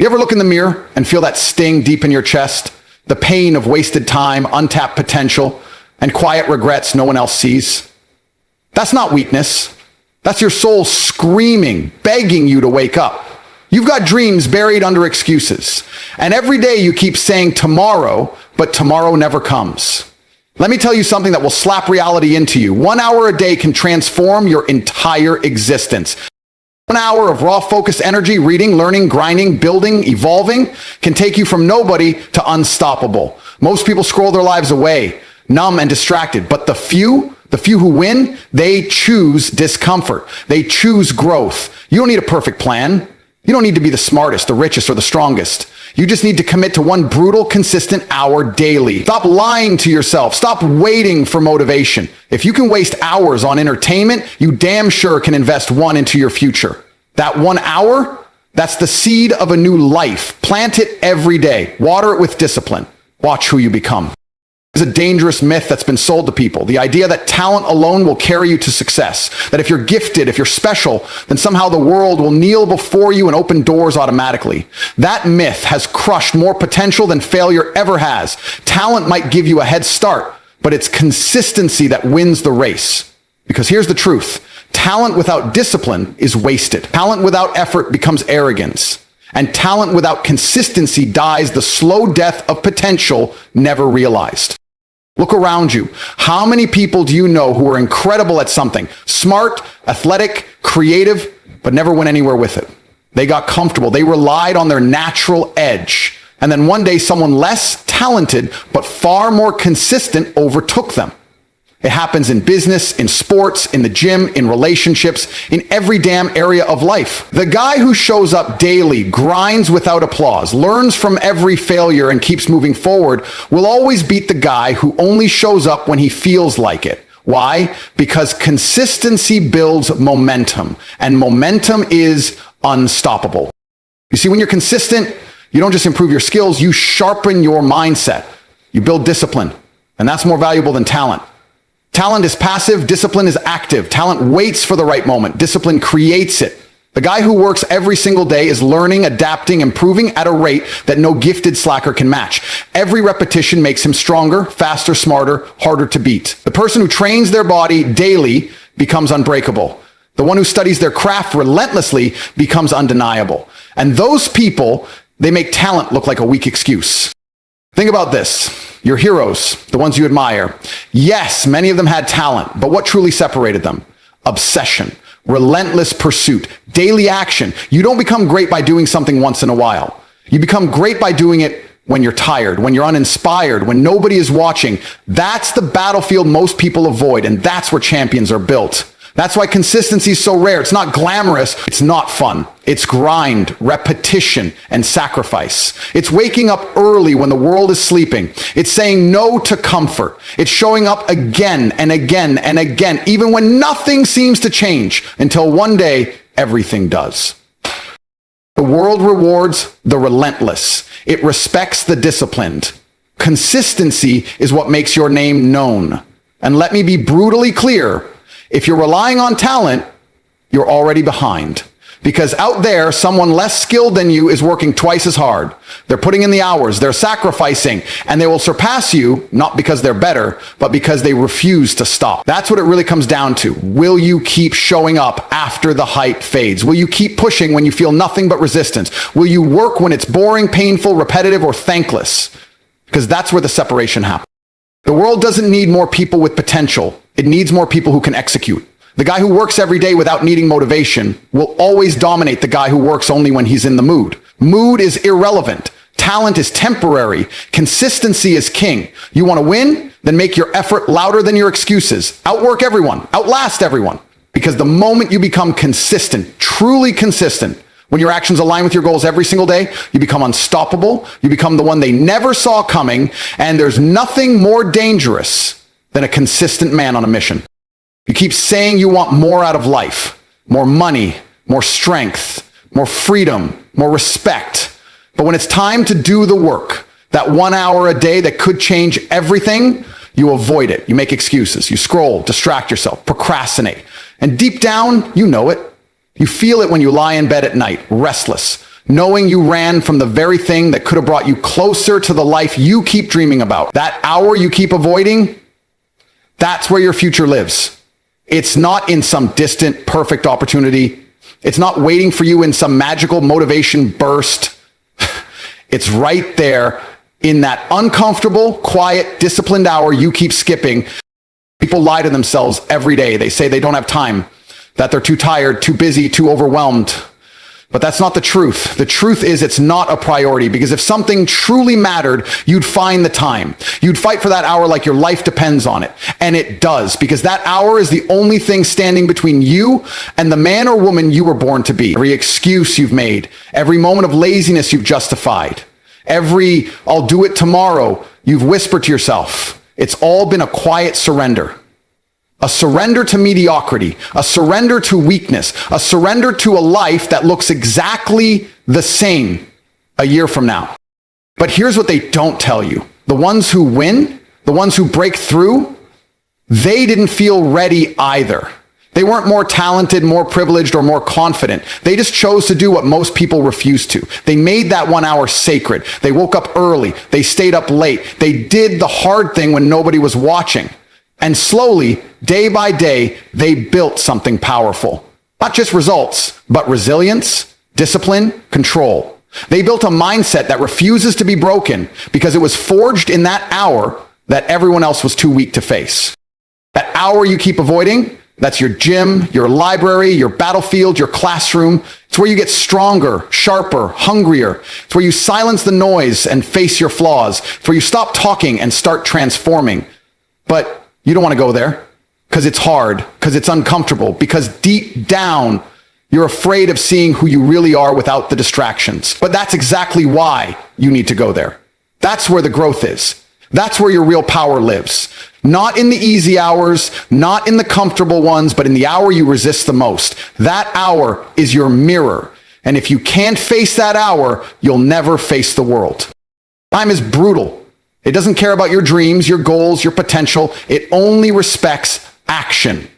You ever look in the mirror and feel that sting deep in your chest? The pain of wasted time, untapped potential, and quiet regrets no one else sees? That's not weakness. That's your soul screaming, begging you to wake up. You've got dreams buried under excuses. And every day you keep saying tomorrow, but tomorrow never comes. Let me tell you something that will slap reality into you. 1 hour a day can transform your entire existence. 1 hour of raw focused energy, reading, learning, grinding, building, evolving, can take you from nobody to unstoppable. Most people scroll their lives away, numb and distracted, but the few who win, they choose discomfort. They choose growth. You don't need a perfect plan. You don't need to be the smartest, the richest, or the strongest. You just need to commit to one brutal, consistent hour daily. Stop lying to yourself. Stop waiting for motivation. If you can waste hours on entertainment, you damn sure can invest one into your future. That 1 hour, that's the seed of a new life. Plant it every day. Water it with discipline. Watch who you become. Is a dangerous myth that's been sold to people. The idea that talent alone will carry you to success. That if you're gifted, if you're special, then somehow the world will kneel before you and open doors automatically. That myth has crushed more potential than failure ever has. Talent might give you a head start, but it's consistency that wins the race. Because here's the truth. Talent without discipline is wasted. Talent without effort becomes arrogance. And talent without consistency dies the slow death of potential never realized. Look around you. How many people do you know who are incredible at something? Smart, athletic, creative, but never went anywhere with it. They got comfortable. They relied on their natural edge. And then one day someone less talented, but far more consistent overtook them. It happens in business, in sports, in the gym, in relationships, in every damn area of life. The guy who shows up daily, grinds without applause, learns from every failure and keeps moving forward will always beat the guy who only shows up when he feels like it. Why? Because consistency builds momentum, and momentum is unstoppable. You see, when you're consistent, you don't just improve your skills, you sharpen your mindset. You build discipline, and that's more valuable than talent. Talent is passive, discipline is active. Talent waits for the right moment. Discipline creates it. The guy who works every single day is learning, adapting, improving at a rate that no gifted slacker can match. Every repetition makes him stronger, faster, smarter, harder to beat. The person who trains their body daily becomes unbreakable. The one who studies their craft relentlessly becomes undeniable. And those people, they make talent look like a weak excuse. Think about this. Your heroes, the ones you admire. Yes, many of them had talent, but what truly separated them? Obsession, relentless pursuit, daily action. You don't become great by doing something once in a while. You become great by doing it when you're tired, when you're uninspired, when nobody is watching. That's the battlefield most people avoid, and that's where champions are built. That's why consistency is so rare. It's not glamorous. It's not fun. It's grind, repetition, and sacrifice. It's waking up early when the world is sleeping. It's saying no to comfort. It's showing up again and again and again, even when nothing seems to change, until one day everything does. The world rewards the relentless. It respects the disciplined. Consistency is what makes your name known. And let me be brutally clear. If you're relying on talent, you're already behind. Because out there, someone less skilled than you is working twice as hard. They're putting in the hours, they're sacrificing, and they will surpass you, not because they're better, but because they refuse to stop. That's what it really comes down to. Will you keep showing up after the hype fades? Will you keep pushing when you feel nothing but resistance? Will you work when it's boring, painful, repetitive, or thankless? Because that's where the separation happens. The world doesn't need more people with potential. It needs more people who can execute. The guy who works every day without needing motivation will always dominate the guy who works only when he's in the mood. Mood is irrelevant. Talent is temporary. Consistency is king. You want to win? Then make your effort louder than your excuses. Outwork everyone. Outlast everyone. Because the moment you become consistent, truly consistent, when your actions align with your goals every single day, you become unstoppable. You become the one they never saw coming. And there's nothing more dangerous than a consistent man on a mission. You keep saying you want more out of life, more money, more strength, more freedom, more respect. But when it's time to do the work, that 1 hour a day that could change everything, you avoid it. You make excuses. You scroll, distract yourself, procrastinate. And deep down, you know it. You feel it when you lie in bed at night, restless, knowing you ran from the very thing that could have brought you closer to the life you keep dreaming about. That hour you keep avoiding, that's where your future lives. It's not in some distant, perfect opportunity. It's not waiting for you in some magical motivation burst. It's right there in that uncomfortable, quiet, disciplined hour you keep skipping. People lie to themselves every day. They say they don't have time, that they're too tired, too busy, too overwhelmed. But that's not the truth. The truth is it's not a priority, because if something truly mattered, you'd find the time. You'd fight for that hour like your life depends on it. And it does, because that hour is the only thing standing between you and the man or woman you were born to be. Every excuse you've made, every moment of laziness you've justified, every "I'll do it tomorrow" you've whispered to yourself, it's all been a quiet surrender. A surrender to mediocrity, a surrender to weakness, a surrender to a life that looks exactly the same a year from now. But here's what they don't tell you. The ones who win, the ones who break through, they didn't feel ready either. They weren't more talented, more privileged, or more confident. They just chose to do what most people refuse to. They made that 1 hour sacred. They woke up early. They stayed up late. They did the hard thing when nobody was watching. And slowly, day by day, they built something powerful. Not just results, but resilience, discipline, control. They built a mindset that refuses to be broken because it was forged in that hour that everyone else was too weak to face. That hour you keep avoiding, that's your gym, your library, your battlefield, your classroom. It's where you get stronger, sharper, hungrier. It's where you silence the noise and face your flaws. It's where you stop talking and start transforming. But you don't want to go there because it's hard, because it's uncomfortable, because deep down, you're afraid of seeing who you really are without the distractions. But that's exactly why you need to go there. That's where the growth is. That's where your real power lives. Not in the easy hours, not in the comfortable ones, but in the hour you resist the most. That hour is your mirror. And if you can't face that hour, you'll never face the world. Time is brutal. It doesn't care about your dreams, your goals, your potential. It only respects action.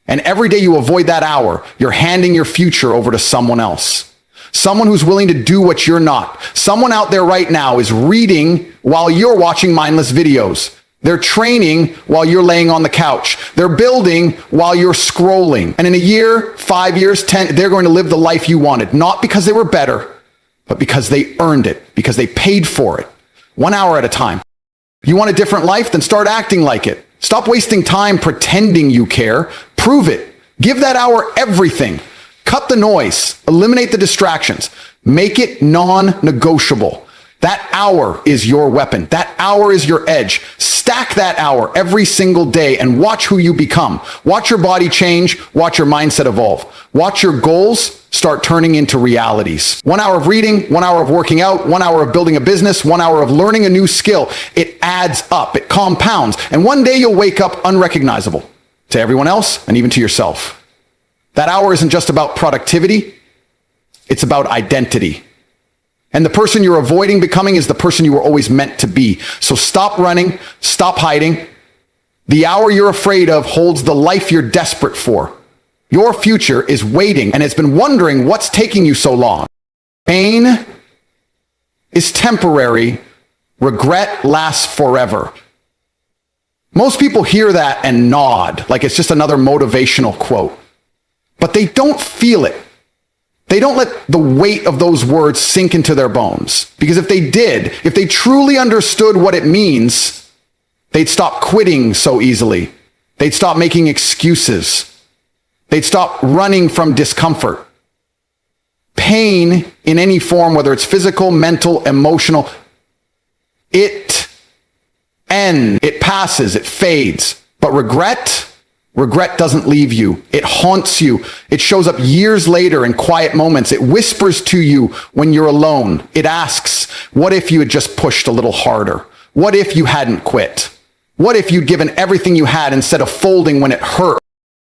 And every day you avoid that hour, you're handing your future over to someone else. Someone who's willing to do what you're not. Someone out there right now is reading while you're watching mindless videos. They're training while you're laying on the couch. They're building while you're scrolling. And in a year, 5 years, 10, they're going to live the life you wanted. Not because they were better, but because they earned it, because they paid for it. 1 hour at a time. You want a different life? Then start acting like it. Stop wasting time pretending you care. Prove it. Give that hour everything. Cut the noise. Eliminate the distractions. Make it non-negotiable. That hour is your weapon. That hour is your edge. Stack that hour every single day and watch who you become. Watch your body change. Watch your mindset evolve. Watch your goals start turning into realities. 1 hour of reading, 1 hour of working out, 1 hour of building a business, 1 hour of learning a new skill. It adds up. It compounds. And one day you'll wake up unrecognizable to everyone else and even to yourself. That hour isn't just about productivity. It's about identity. And the person you're avoiding becoming is the person you were always meant to be. So stop running, stop hiding. The hour you're afraid of holds the life you're desperate for. Your future is waiting and it's been wondering what's taking you so long. Pain is temporary. Regret lasts forever. Most people hear that and nod like it's just another motivational quote. But they don't feel it. They don't let the weight of those words sink into their bones. Because if they did, if they truly understood what it means, they'd stop quitting so easily. They'd stop making excuses. They'd stop running from discomfort. Pain in any form, whether it's physical, mental, emotional, it ends, it passes, it fades. But regret doesn't leave you. It haunts you. It shows up years later in quiet moments. It whispers to you when you're alone. It asks, what if you had just pushed a little harder? What if you hadn't quit? What if you'd given everything you had instead of folding when it hurt?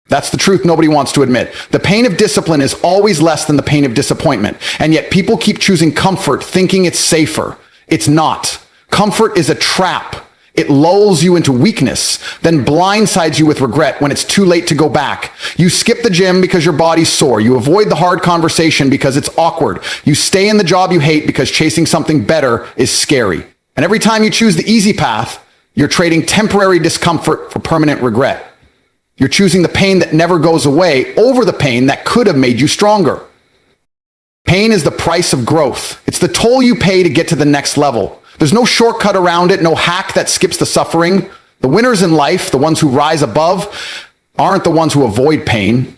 That's the truth nobody wants to admit. The pain of discipline is always less than the pain of disappointment. And yet people keep choosing comfort, thinking it's safer. It's not. Comfort is a trap. It lulls you into weakness, then blindsides you with regret when it's too late to go back. You skip the gym because your body's sore. You avoid the hard conversation because it's awkward. You stay in the job you hate because chasing something better is scary. And every time you choose the easy path, you're trading temporary discomfort for permanent regret. You're choosing the pain that never goes away over the pain that could have made you stronger. Pain is the price of growth. It's the toll you pay to get to the next level. There's no shortcut around it, no hack that skips the suffering. The winners in life, the ones who rise above, aren't the ones who avoid pain.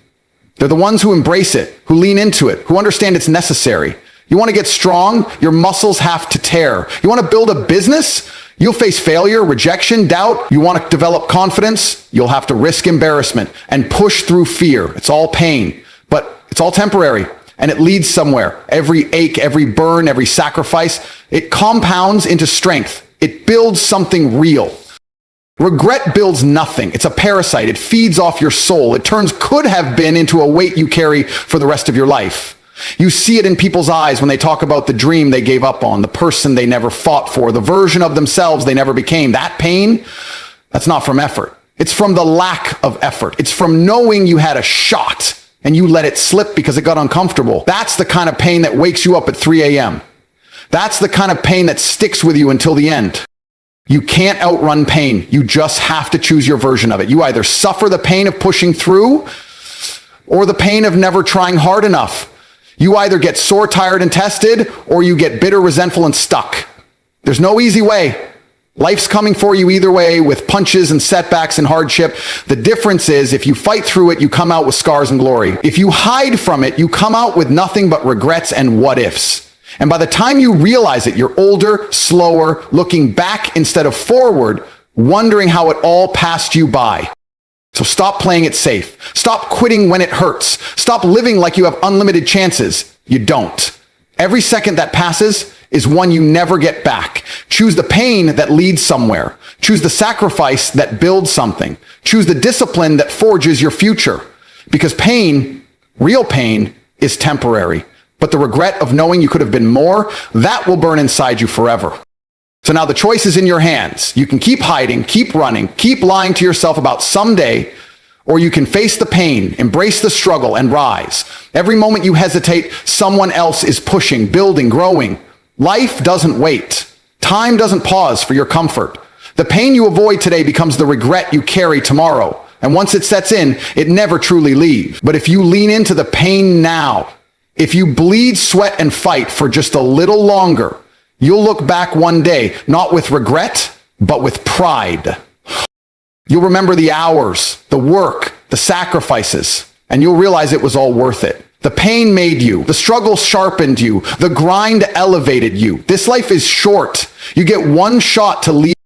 They're the ones who embrace it, who lean into it, who understand it's necessary. You want to get strong? Your muscles have to tear. You want to build a business? You'll face failure, rejection, doubt. You want to develop confidence? You'll have to risk embarrassment and push through fear. It's all pain, but it's all temporary. And it leads somewhere. Every ache, every burn, every sacrifice, it compounds into strength. It builds something real. Regret builds nothing. It's a parasite. It feeds off your soul. It turns could have been into a weight you carry for the rest of your life. You see it in people's eyes when they talk about the dream they gave up on, the person they never fought for, the version of themselves they never became. That pain, that's not from effort. It's from the lack of effort. It's from knowing you had a shot and you let it slip because it got uncomfortable. That's the kind of pain that wakes you up at 3 a.m. That's the kind of pain that sticks with you until the end. You can't outrun pain. You just have to choose your version of it. You either suffer the pain of pushing through or the pain of never trying hard enough. You either get sore, tired, and tested, or you get bitter, resentful, and stuck. There's no easy way. Life's coming for you either way with punches and setbacks and hardship. The difference is if you fight through it, you come out with scars and glory. If you hide from it, you come out with nothing but regrets and what ifs. And by the time you realize it, you're older, slower, looking back instead of forward, wondering how it all passed you by. So stop playing it safe. Stop quitting when it hurts. Stop living like you have unlimited chances. You don't. Every second that passes is one you never get back. Choose the pain that leads somewhere. Choose the sacrifice that builds something. Choose the discipline that forges your future. Because pain, real pain, is temporary. But the regret of knowing you could have been more, that will burn inside you forever. So now the choice is in your hands. You can keep hiding, keep running, keep lying to yourself about someday, or you can face the pain, embrace the struggle, and rise. Every moment you hesitate, someone else is pushing, building, growing. Life doesn't wait. Time doesn't pause for your comfort. The pain you avoid today becomes the regret you carry tomorrow. And once it sets in, it never truly leaves. But if you lean into the pain now, if you bleed, sweat, and fight for just a little longer, you'll look back one day, not with regret, but with pride. You'll remember the hours, the work, the sacrifices, and you'll realize it was all worth it. The pain made you. The struggle sharpened you. The grind elevated you. This life is short. You get one shot to lead